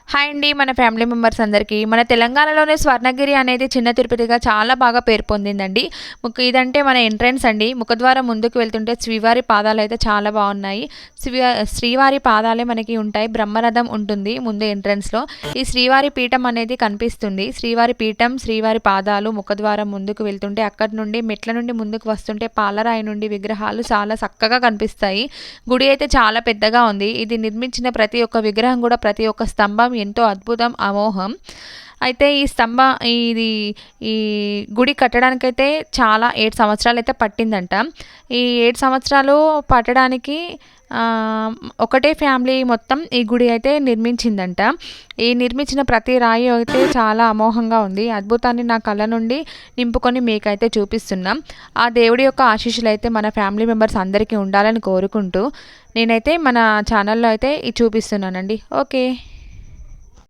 Hi అండి. మన family members అందరికీ మన తెలంగాణలోనే స్వర్ణగిరి అనేది చిన్న తిరుపతిగా చాలా బాగా పేరు పొందిందండి. ఇదంటే మన ఎంట్రన్స్ అండి. ముఖద్వారం ముందుకు వెళ్తుంటే శ్రీవారి పాదాలు అయితే చాలా బాగున్నాయి. శ్రీవారి పాదాలే మనకి ఉంటాయి. బ్రహ్మరథం ఉంటుంది ముందు ఎంట్రన్స్లో. ఈ శ్రీవారి పీఠం అనేది కనిపిస్తుంది. శ్రీవారి పీఠం, శ్రీవారి పాదాలు ముఖద్వారం ముందుకు వెళ్తుంటే అక్కడి నుండి మెట్ల నుండి ముందుకు వస్తుంటే పాలరాయి నుండి విగ్రహాలు చాలా చక్కగా కనిపిస్తాయి. గుడి అయితే చాలా పెద్దగా ఉంది. ఇది నిర్మించిన ప్రతి ఒక్క విగ్రహం కూడా, ప్రతి ఒక్క స్తంభం ఎంతో అద్భుతం, అమోఘం. అయితే ఈ గుడి కట్టడానికైతే చాలా 7 సంవత్సరాలు అయితే పట్టిందంట. ఈ 7 సంవత్సరాలు పట్టడానికి ఒకటే ఫ్యామిలీ మొత్తం ఈ గుడి అయితే నిర్మించిందంట. ఈ నిర్మించిన ప్రతి రాయి అయితే చాలా అమోఘంగా ఉంది. అద్భుతాన్ని నా కళ్ళ నుండి నింపుకొని మీకైతే చూపిస్తున్నాం. ఆ దేవుడి యొక్క ఆశీస్సులు అయితే మన ఫ్యామిలీ మెంబర్స్ అందరికీ ఉండాలని కోరుకుంటూ నేనైతే మన ఛానల్లో అయితే చూపిస్తున్నానండి. ఓకే.